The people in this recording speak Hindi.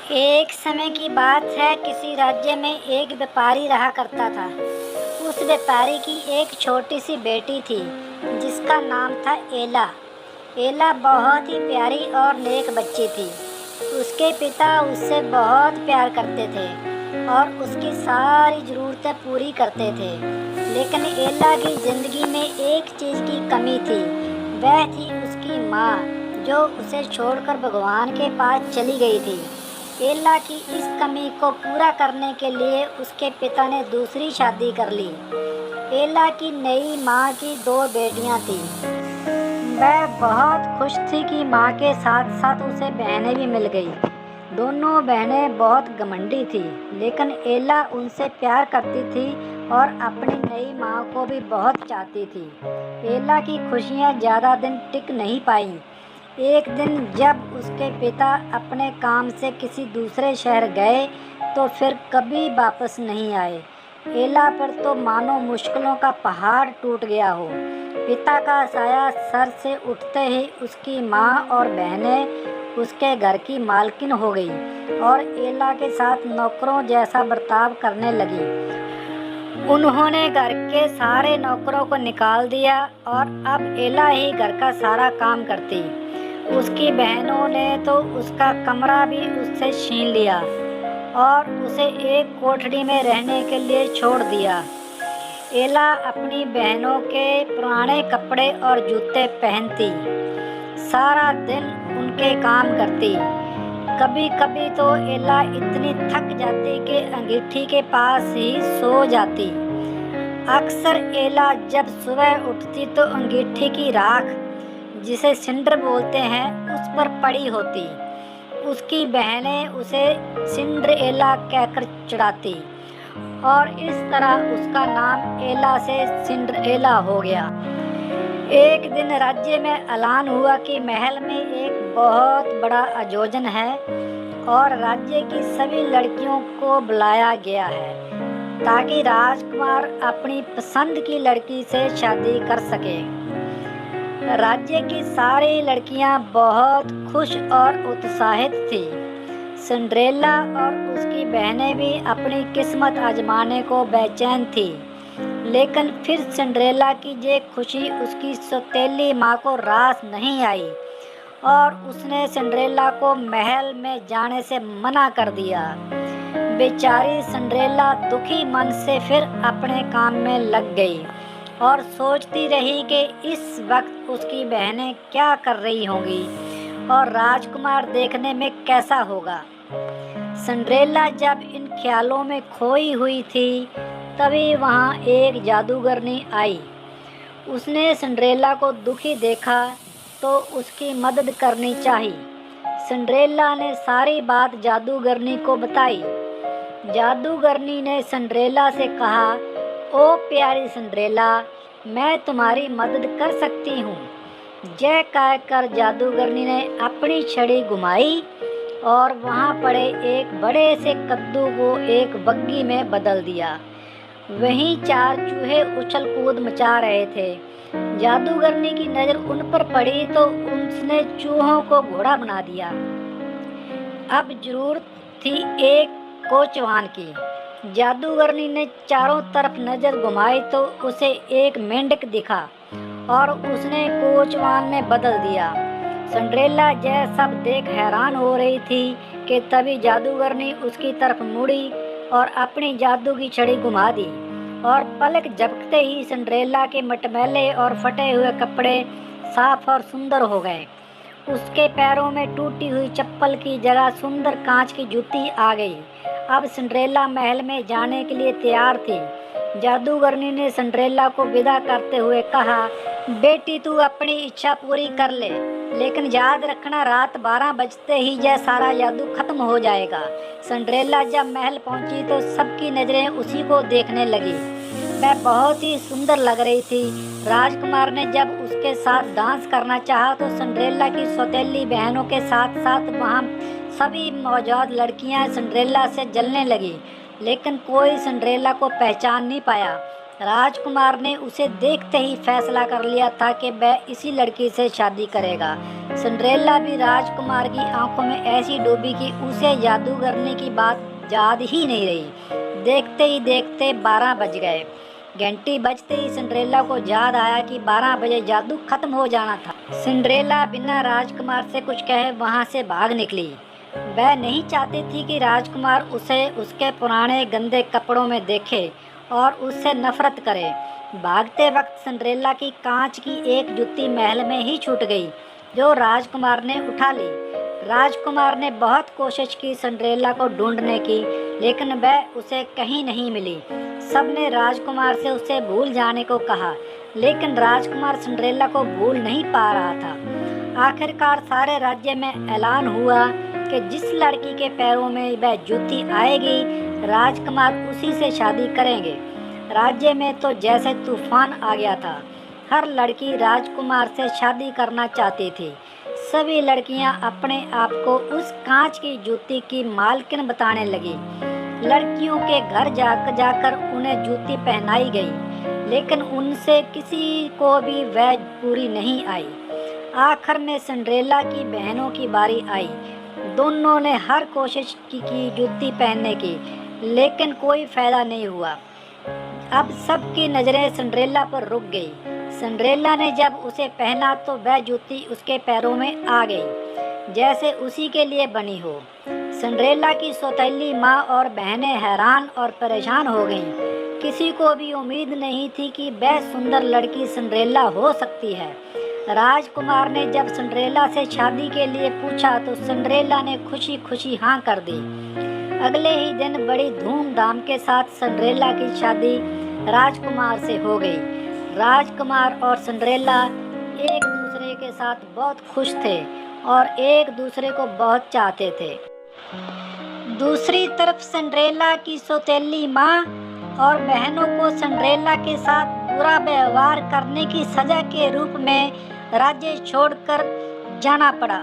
एक समय की बात है, किसी राज्य में एक व्यापारी रहा करता था। उस व्यापारी की एक छोटी सी बेटी थी जिसका नाम था एला। एला बहुत ही प्यारी और नेक बच्ची थी। उसके पिता उससे बहुत प्यार करते थे और उसकी सारी ज़रूरतें पूरी करते थे। लेकिन एला की ज़िंदगी में एक चीज़ की कमी थी, वह थी उसकी माँ, जो उसे छोड़कर भगवान के पास चली गई थी। एला की इस कमी को पूरा करने के लिए उसके पिता ने दूसरी शादी कर ली। एला की नई माँ की दो बेटियां थीं। वह बहुत खुश थी कि माँ के साथ साथ उसे बहनें भी मिल गई। दोनों बहनें बहुत घमंडी थी, लेकिन एला उनसे प्यार करती थी और अपनी नई माँ को भी बहुत चाहती थी। एला की खुशियाँ ज़्यादा दिन टिक नहीं पाईं। एक दिन जब उसके पिता अपने काम से किसी दूसरे शहर गए तो फिर कभी वापस नहीं आए। एला पर तो मानो मुश्किलों का पहाड़ टूट गया हो। पिता का साया सर से उठते ही उसकी माँ और बहनें उसके घर की मालकिन हो गई और एला के साथ नौकरों जैसा बर्ताव करने लगी। उन्होंने घर के सारे नौकरों को निकाल दिया और अब एला ही घर का सारा काम करती। उसकी बहनों ने तो उसका कमरा भी उससे छीन लिया और उसे एक कोठरी में रहने के लिए छोड़ दिया। एला अपनी बहनों के पुराने कपड़े और जूते पहनती, सारा दिन उनके काम करती। कभी कभी तो एला इतनी थक जाती कि अंगीठी के पास ही सो जाती। अक्सर एला जब सुबह उठती तो अंगीठी की राख, जिसे सिंडर बोलते हैं, उस पर पड़ी होती। उसकी बहनें उसे सिंड्रेला कहकर चिढ़ाती और इस तरह उसका नाम एला से सिंड्रेला हो गया। एक दिन राज्य में ऐलान हुआ कि महल में एक बहुत बड़ा आयोजन है और राज्य की सभी लड़कियों को बुलाया गया है ताकि राजकुमार अपनी पसंद की लड़की से शादी कर सके। राज्य की सारी लड़कियां बहुत खुश और उत्साहित थी। सिंड्रेला और उसकी बहनें भी अपनी किस्मत आजमाने को बेचैन थी। लेकिन फिर सिंड्रेला की ये खुशी उसकी सौतेली माँ को रास नहीं आई और उसने सिंड्रेला को महल में जाने से मना कर दिया। बेचारी सिंड्रेला दुखी मन से फिर अपने काम में लग गई और सोचती रही कि इस वक्त उसकी बहनें क्या कर रही होंगी और राजकुमार देखने में कैसा होगा। सिंड्रेला जब इन ख्यालों में खोई हुई थी तभी वहाँ एक जादूगरनी आई। उसने सिंड्रेला को दुखी देखा तो उसकी मदद करनी चाहिए। सिंड्रेला ने सारी बात जादूगरनी को बताई। जादूगरनी ने सिंड्रेला से कहा, ओ प्यारी सिंड्रेला, मैं तुम्हारी मदद कर सकती हूँ। यह कहकर जादूगरनी ने अपनी छड़ी घुमाई और वहाँ पड़े एक बड़े से कद्दू को एक बग्गी में बदल दिया। वहीं चार चूहे उछल कूद मचा रहे थे। जादूगरनी की नज़र उन पर पड़ी तो उसने चूहों को घोड़ा बना दिया। अब जरूरत थी एक कोचवान की। जादूगरनी ने चारों तरफ नजर घुमाई तो उसे एक मेंढक दिखा और उसने कोचवान में बदल दिया। सिंड्रेला यह सब देख हैरान हो रही थी कि तभी जादूगरनी उसकी तरफ मुड़ी और अपनी जादू की छड़ी घुमा दी और पलक झपकते ही सिंड्रेला के मटमैले और फटे हुए कपड़े साफ और सुंदर हो गए। उसके पैरों में टूटी हुई चप्पल की जगह सुंदर कांच की जूती आ गई। अब सिंड्रेला महल में जाने के लिए तैयार थी। जादूगरनी ने सिंड्रेला को विदा करते हुए कहा, बेटी तू अपनी इच्छा पूरी कर ले, लेकिन याद रखना रात 12 बजते ही यह सारा जादू खत्म हो जाएगा। सिंड्रेला जब महल पहुंची तो सबकी नज़रें उसी को देखने लगी। वह बहुत ही सुंदर लग रही थी। राजकुमार ने जब उसके साथ डांस करना चाहा तो सिंड्रेला की सौतेली बहनों के साथ साथ वहाँ सभी मौजूद लड़कियाँ सिंड्रेला से जलने लगी, लेकिन कोई सिंड्रेला को पहचान नहीं पाया। राजकुमार ने उसे देखते ही फैसला कर लिया था कि वह इसी लड़की से शादी करेगा। सिंड्रेला भी राजकुमार की आंखों में ऐसी डूबी कि उसे जादू करने की बात याद ही नहीं रही। देखते ही देखते 12 बज गए। घंटी बजते ही सिंड्रेला को याद आया कि 12 बजे जादू खत्म हो जाना था। सिंड्रेला बिना राजकुमार से कुछ कहे वहां से भाग निकली। वह नहीं चाहती थी कि राजकुमार उसे उसके पुराने गंदे कपड़ों में देखे और उससे नफरत करे। भागते वक्त सिंड्रेला की कांच की एक जूती महल में ही छूट गई, जो राजकुमार ने उठा ली। राजकुमार ने बहुत कोशिश की सिंड्रेला को ढूंढने की, लेकिन वह उसे कहीं नहीं मिली। सबने राजकुमार से उसे भूल जाने को कहा, लेकिन राजकुमार सिंड्रेला को भूल नहीं पा रहा था। आखिरकार सारे राज्य में ऐलान हुआ कि जिस लड़की के पैरों में वह जूती आएगी, राजकुमार उसी से शादी करेंगे। राज्य में तो जैसे तूफान आ गया था। हर लड़की राजकुमार से शादी करना चाहती थी। सभी लड़कियां अपने आप को उस कांच की जूती की मालकिन बताने लगी। लड़कियों के घर जाकर उन्हें जूती पहनाई गई, लेकिन उनसे किसी को भी वह पूरी नहीं आई। आखिर में सिंड्रेला की बहनों की बारी आई। दोनों ने हर कोशिश की जूती पहनने की, लेकिन कोई फायदा नहीं हुआ। अब सबकी नज़रें सिंड्रेला पर रुक गई। सिंड्रेला ने जब उसे पहना तो वह जूती उसके पैरों में आ गई, जैसे उसी के लिए बनी हो। सिंड्रेला की सौतेली माँ और बहनें हैरान और परेशान हो गईं। किसी को भी उम्मीद नहीं थी कि वह सुंदर लड़की सिंड्रेला हो सकती है। राजकुमार ने जब सिंड्रेला से शादी के लिए पूछा तो सिंड्रेला ने खुशी खुशी हाँ कर दी। अगले ही दिन बड़ी धूमधाम के साथ सिंड्रेला की शादी राजकुमार से हो गई। राजकुमार और सिंड्रेला एक दूसरे के साथ बहुत खुश थे और एक दूसरे को बहुत चाहते थे। दूसरी तरफ सिंड्रेला की सौतेली माँ और बहनों को सिंड्रेला के साथ बुरा व्यवहार करने की सजा के रूप में राज्य छोड़कर जाना पड़ा।